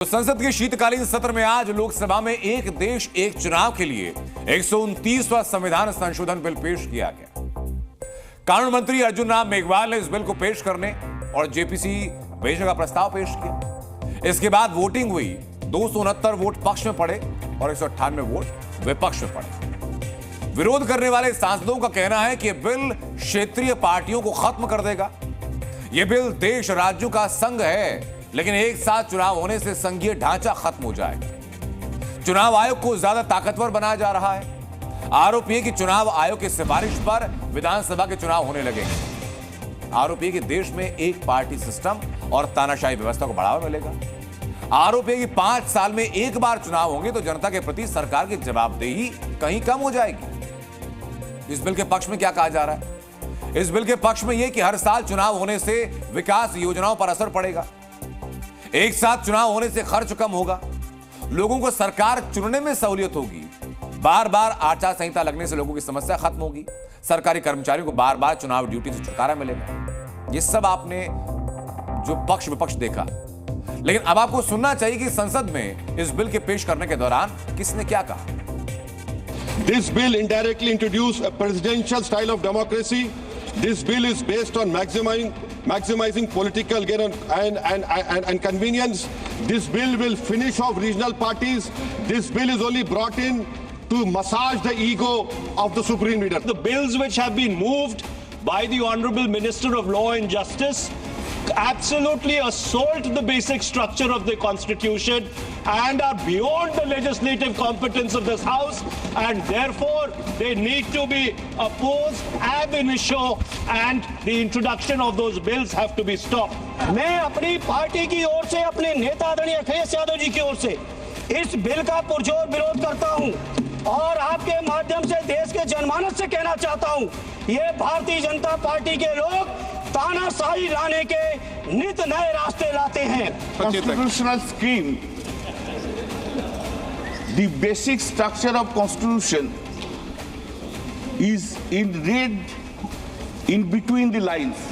तो संसद के शीतकालीन सत्र में आज लोकसभा में एक देश एक चुनाव के लिए 129वां संविधान संशोधन बिल पेश किया गया। कानून मंत्री अर्जुन राम मेघवाल ने इस बिल को पेश करने और जेपीसी भेजने का प्रस्ताव पेश किया। इसके बाद वोटिंग हुई। 269 वोट पक्ष में पड़े और 198 वोट विपक्ष में पड़े। विरोध करने वाले सांसदों का कहना है कि यह बिल क्षेत्रीय पार्टियों को खत्म कर देगा। यह बिल देश राज्यों का संघ है, लेकिन एक साथ चुनाव होने से संघीय ढांचा खत्म हो जाएगा। चुनाव आयोग को ज्यादा ताकतवर बनाया जा रहा है। आरोप है कि चुनाव आयोग की सिफारिश पर विधानसभा के चुनाव होने लगेंगे। आरोप है कि देश में एक पार्टी सिस्टम और तानाशाही व्यवस्था को बढ़ावा मिलेगा। आरोप है कि 5 साल में एक बार चुनाव होंगे तो जनता के प्रति सरकार की जवाबदेही कहीं कम हो जाएगी। इस बिल के पक्ष में क्या कहा जा रहा है? इस बिल के पक्ष में यह कि हर साल चुनाव होने से विकास योजनाओं पर असर पड़ेगा। एक साथ चुनाव होने से खर्च कम होगा। लोगों को सरकार चुनने में सहूलियत होगी। बार बार आचार संहिता लगने से लोगों की समस्या खत्म होगी। सरकारी कर्मचारियों को बार बार चुनाव ड्यूटी से छुटकारा मिलेगा। ये सब आपने जो पक्ष विपक्ष देखा, लेकिन अब आपको सुनना चाहिए कि संसद में इस बिल के पेश करने के दौरान किसने क्या कहा। This bill indirectly introduced a presidential style of democracy. This bill is based on maximizing political gain and convenience. This bill will finish off regional parties. This bill is only brought in to massage the ego of the supreme leader. The bills which have been moved by the Honorable Minister of Law and Justice absolutely assault the basic structure of the Constitution and are beyond the legislative competence of this House, and therefore they need to be opposed ab initio, and the introduction of those bills have to be stopped. मैं अपनी party की ओर से, अपने नेता आदरणीय अखिलेश यादव जी की ओर से इस बिल का पुरजोर विरोध करता हूं और आपके माध्यम से देश के जनमानस से कहना चाहता हूं, ये भारतीय जनता पार्टी के लोग तानाशाही लाने के नित नए रास्ते लाते हैं। Constitutional scheme, the basic structure of constitution is read in between the lines.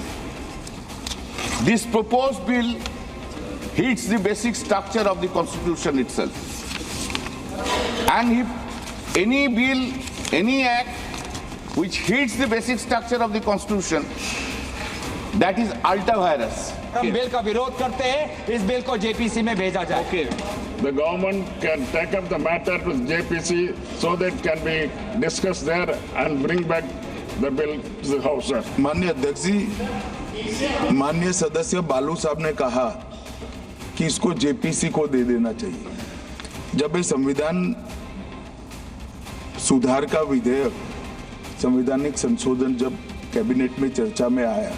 This proposed bill hits the basic structure of the constitution itself. And if any bill, any act which hits the basic structure of the constitution, that is ultra virus. हम bill का विरोध करते हैं। इस bill को JPC में भेजा जाए। Okay. The government can take up the matter with JPC so that it can be discussed there and bring back the bill to the House. माननीय अध्यक्ष जी, माननीय सदस्य बालू साहब ने कहा कि इसको जेपीसी को दे देना चाहिए। जब ये संविधान सुधार का विधेयक, संवैधानिक संशोधन जब कैबिनेट में चर्चा में आया,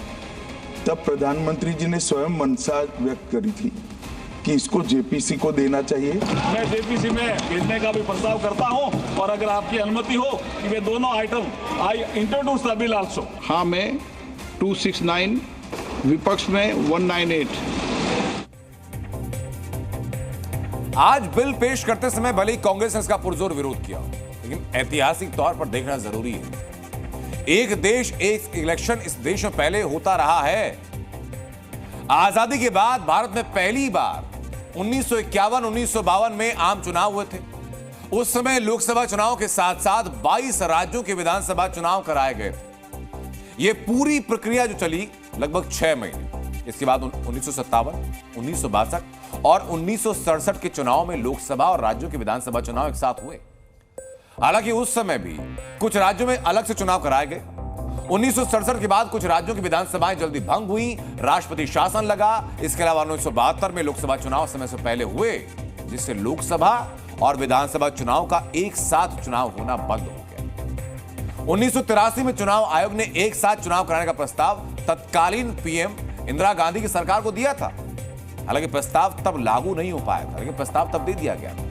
तब प्रधानमंत्री जी ने स्वयं मंशा व्यक्त करी थी कि इसको जेपीसी को देना चाहिए। मैं जेपीसी में भेजने का भी प्रस्ताव करता हूं, और अगर आपकी अनुमति हो कि वे दोनों item I introduce the bill also. हाँ में 269, विपक्ष में 198। आज बिल पेश करते समय भले ही कांग्रेस ने इसका पुरजोर विरोध किया, लेकिन ऐतिहासिक तौर पर देखना जरूरी है। एक देश एक इलेक्शन इस देश में पहले होता रहा है। आजादी के बाद भारत में पहली बार 1951, 1952 में आम चुनाव हुए थे। उस समय लोकसभा चुनाव के साथ साथ 22 राज्यों के विधानसभा चुनाव कराए गए थे। यह पूरी प्रक्रिया जो चली लगभग 6 महीने। इसके बाद 1957, 1962 और 1967 के चुनाव में लोकसभा और राज्यों के विधानसभा चुनाव एक साथ हुए। हालांकि उस समय भी कुछ राज्यों में अलग से चुनाव कराए गए। 1967 के बाद कुछ राज्यों की विधानसभाएं जल्दी भंग हुई, राष्ट्रपति शासन लगा। इसके अलावा 1972 में लोकसभा चुनाव समय से पहले हुए, जिससे लोकसभा और विधानसभा चुनाव का एक साथ चुनाव होना बंद हो गया। 1983 में चुनाव आयोग ने एक साथ चुनाव कराने का प्रस्ताव तत्कालीन पीएम इंदिरा गांधी की सरकार को दिया था। हालांकि प्रस्ताव तब लागू नहीं हो पाया था, लेकिन प्रस्ताव तब दे दिया गया था।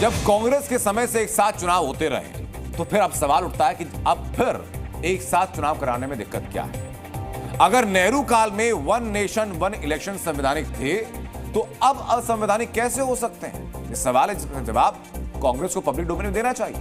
जब कांग्रेस के समय से एक साथ चुनाव होते रहे, तो फिर अब सवाल उठता है कि अब फिर एक साथ चुनाव कराने में दिक्कत क्या है? अगर नेहरू काल में 1 नेशन 1 इलेक्शन संवैधानिक थे, तो अब असंवैधानिक कैसे हो सकते हैं? इस सवाल का जवाब कांग्रेस को पब्लिक डोमेन में देना चाहिए।